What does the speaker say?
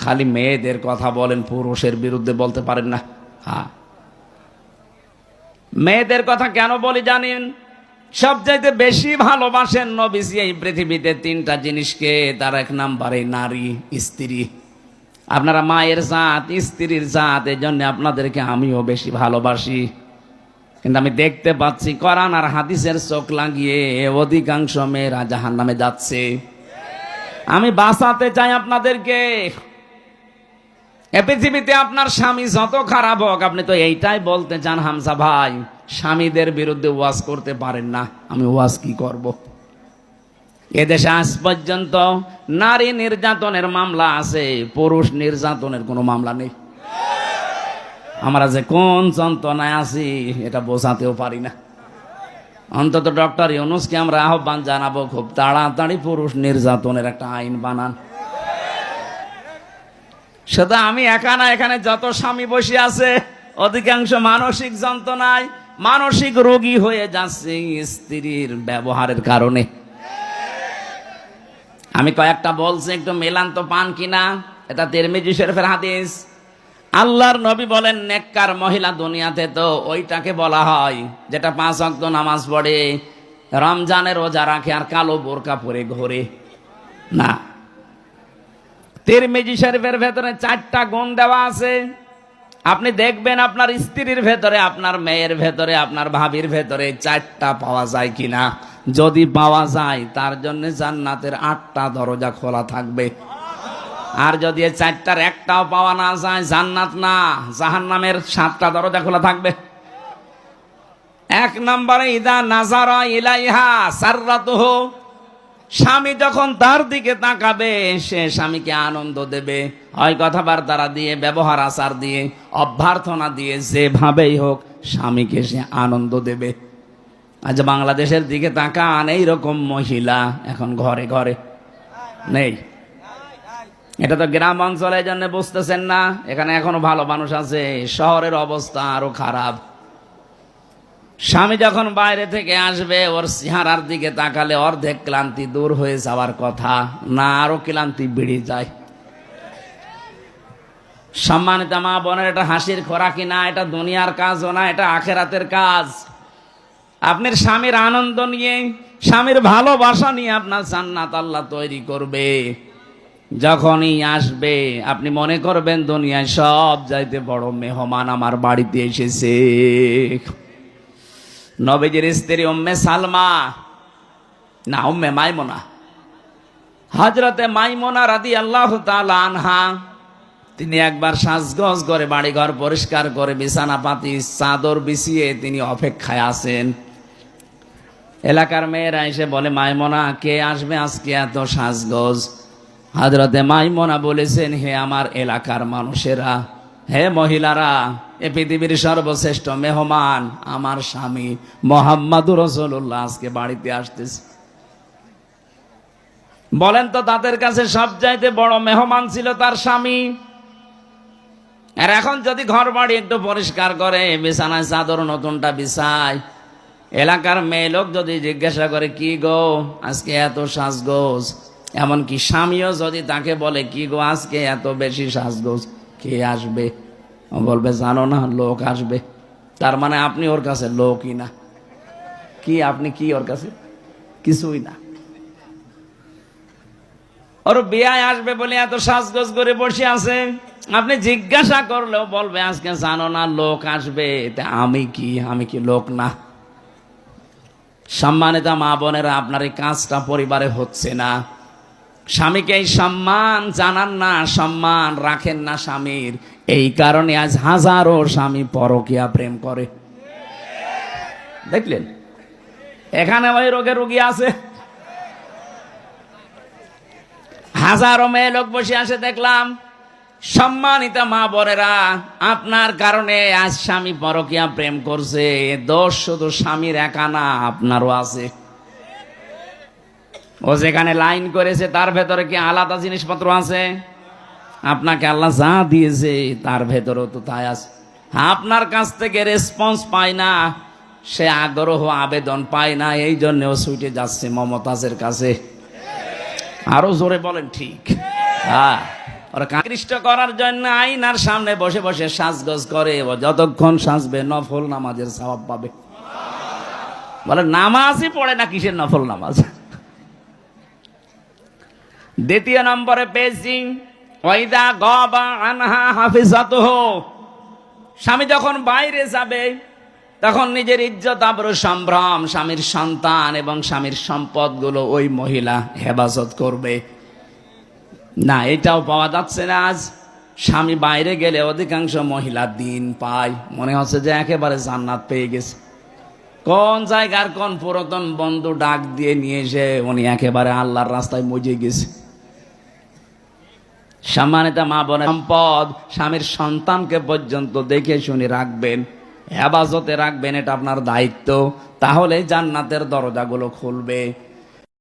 খালি মেয়েদের কথা বলেন, পুরুষের বিরুদ্ধে বলতে পারেন না। হ্যাঁ, মেয়েদের কথা কেন বলি জানেন? সবচাইতে বেশি ভালোবাসেন নবীজি এই পৃথিবীতে তিনটা জিনিসকে। তার এক নাম্বারে নারী, স্ত্রী। আপনারা মায়ের জাত, স্ত্রীর জাত, এই জন্য আপনাদেরকে আমিও বেশি ভালোবাসি। কিন্তু আমি দেখতে পাচ্ছি কোরআন আর হাদিসের চোখ লাগিয়ে অধিকাংশ মেয়েরা জাহান্নামে যাচ্ছে। আমি বাঁচাতে চাই আপনাদেরকে। এ পৃথিবীতে আপনার স্বামী যত খারাপ হোক, আপনি তো এইটাই বলতে চান হামজা ভাই, স্বামীদের বিরুদ্ধে ওয়াজ করতে পারেন না। আমি ওয়াজ কি করব? এদেশে আজ পর্যন্ত নারী নির্যাতনের মামলা আছে, পুরুষ নির্যাতনের কোনো মামলা নেই। আমরা যে কোন যন্ত্রণায় আছি এটা বোঝাতেও পারি না। অন্তত ডক্টর ইউনূসকে আমরা আহ্বান জানাবো, খুব তাড়াতাড়ি পুরুষ নির্যাতনের একটা আইন বানান। শুধু আমি একা না, এখানে যত স্বামী বসে আছে অধিকাংশ মানসিক যন্ত্রণায়, মানসিক রোগী হয়ে যাচ্ছে স্ত্রীর ব্যবহারের কারণে। আমি কয়েকটা বলছি, একটু মেলান তো পান কিনা। এটা তিরমিজি শরীফের হাদিস। আল্লাহর নবী বলেন, নেককার মহিলা দুনিয়াতে তো ওইটাকে বলা হয় যেটা 5 ওয়াক্ত নামাজ পড়ে, রমজানের রোজা রাখে আর কালো বোরকা পরে ঘোরে না। তিরমিজি শরীফের ভেতরে 4টা গুণ দেওয়া আছে। আপনি দেখবেন আপনার স্ত্রীর ভেতরে, আপনার মেয়ের ভেতরে, আপনার ভাবির ভেতরে 4টা পাওয়া যায় কিনা। যদি পাওয়া যায়, তার জন্য জান্নাতের 8টা দরজা খোলা থাকবে। আর যদি এই 4টার একটাও পাওয়া না যায়, জান্নাত না জাহান্নামের 7টা দরজা খোলা থাকবে। 1 নম্বরে ইদা নাজারা ইলাইহা সাররাতুহু, স্বামী যখন তার দিকে তাকাবে সে স্বামীকে আনন্দ দেবে, হয় কথাবার্তা দিয়ে, ব্যবহার আচার দিয়ে, অভ্যর্থনা দিয়ে, যেভাবেই হোক স্বামীকে সে আনন্দ দেবে। আজ বাংলাদেশের দিকে তাকান, এইরকম মহিলা এখন ঘরে ঘরে নেই। এটা তো গ্রাম অঞ্চলের জন্য বুঝতেছেন না, এখানে এখনো ভালো মানুষ আছে। শহরের অবস্থা আরো খারাপ। স্বামী যখন বাইরে থেকে আসবে, ওর চেহারার দিকে তাকালে অর্ধেক ক্লান্তি দূর হয়ে যাওয়ার কথা, না আরো ক্লান্তি বেড়ে যায়। সম্মানিত মা বোনের, এটা হাসির খোরাকি না, এটা দুনিয়ার কাজও না, এটা আখেরাতের কাজ। আপনার স্বামীর আনন্দ নিয়ে, স্বামীর ভালোবাসা নিয়ে আপনার জান্নাত আল্লাহ তৈরি করবে। যখনই আসবে আপনি মনে করবেন দুনিয়ায় সব চাইতে বড় মেহমান আমার বাড়িতে এসেছে। নবীজির স্ত্রী উম্মে সালমা, না উম্মে মাইমুনা, হযরতে মাইমুনা রাদিয়াল্লাহু তাআলা আনহা, তিনি একবার সাজগোজ করে বাড়িঘর পরিষ্কার করে বিছানা পাতি চাদর বিছিয়ে তিনি অপেক্ষায় আছেন। এলাকার মেয়েরা এসে বলে, মাইমুনা কে আসবে আজকে এত সাজগোজ? হযরতে মাইমুনা বলেছেন, হে আমার এলাকার মানুষেরা, হে মহিলারা, এ পৃথিবীর সর্বশ্রেষ্ঠ মেহমান আমার স্বামী মুহাম্মদুর রাসূলুল্লাহ আজকে বাড়িতে আসতেছে। বলেন তো, তাদের কাছে সবচাইতে বড় মেহমান ছিল তার স্বামী। আর এখন যদি ঘর বাড়ি একটু পরিষ্কার করে, বিছানায় চাদর নতুনটা বিছায়, এলাকার মেয়ে লোক যদি জিজ্ঞাসা করে, কি গো আজকে এত সাজগোজ, এমনকি স্বামীও যদি তাকে বলে, কি গো আজকে এত বেশি সাজগোজ, কে আসবে? বলবে, জানো না, লোক আসবে। তার মানে আপনি ওর কাছে লোকই না। কি আপনি কি ওর কাছে? কিছুই না। ওর বিয়ায় আসবে বলে এত সাজগোজ করে বসে আছে। আপনি জিজ্ঞাসা করলেও বলবে, আজকে জানো না লোক আসবে। আমি কি লোক না? সম্মানিত মা বোনেরা, আপনার এই কাজটা পরিবারে হচ্ছে না। স্বামীকে এই সম্মান জানান না, সম্মান রাখেন না স্বামীর। এই কারণে আজ হাজারো স্বামী পরকীয়া প্রেম করে। দেখলেন, এখানে ওই রোগে রোগী আছে। হাজারো মেয়ে লোক বসে আসে দেখলাম। সম্মানিত মা বোনেরা, আপনার কারণে আজ স্বামী পরকীয়া প্রেম করছে। দোষ শুধু স্বামীর একা না, আপনারও আছে। ও যেখানে লাইন করেছে তার ভেতরে কি আলাদা জিনিসপত্র আছে? আপনাকে আল্লাহ যা দিয়েছে তার ভেতরেও তো তাই আছে। আপনার কাছ থেকে রেসপন্স পায় না, সে আগ্রহ আবেদন পায় না, এই জন্যও ছুটে যাচ্ছে মমতাজের কাছে। আরো জোরে বলেন ঠিক। হ্যাঁ, ওরা আকৃষ্ট করার জন্য আয়নার সামনে বসে বসে সাজগোজ করে, ও যতক্ষণ সাজবে নফল নামাজের সওয়াব পাবে। বলে নামাজই পড়ে না, কিসের নফল নামাজ। দ্বিতীয় নম্বরে পেয়েছি ওয়াইদা গাবা আনহা হাফিজাতুহু, স্বামী যখন বাইরে যাবে তখন নিজের ইজ্জত আবরু সম্ভ্রম, স্বামীর সন্তান এবং স্বামীর সম্পদগুলো ওই মহিলা হেফাজত করবে। না, এটাও পাওয়া যাচ্ছে না আজ। স্বামী বাইরে গেলে অধিকাংশ মহিলা দিন পায়, মনে হচ্ছে যে একেবারে জান্নাত পেয়ে গেছে। কোন জায়গার কোন পুরাতন বন্ধু ডাক দিয়ে নিয়ে এসে উনি একেবারে আল্লাহর রাস্তায় মজে গেছে। সম্মানিত মা বোনের, সম্পদ স্বামীর সন্তানকে পর্যন্ত দেখে শুনে রাখবেন, হেফাজতে রাখবেন, এটা আপনার দায়িত্ব। তাহলে জান্নাতের দরজাগুলো খুলবে।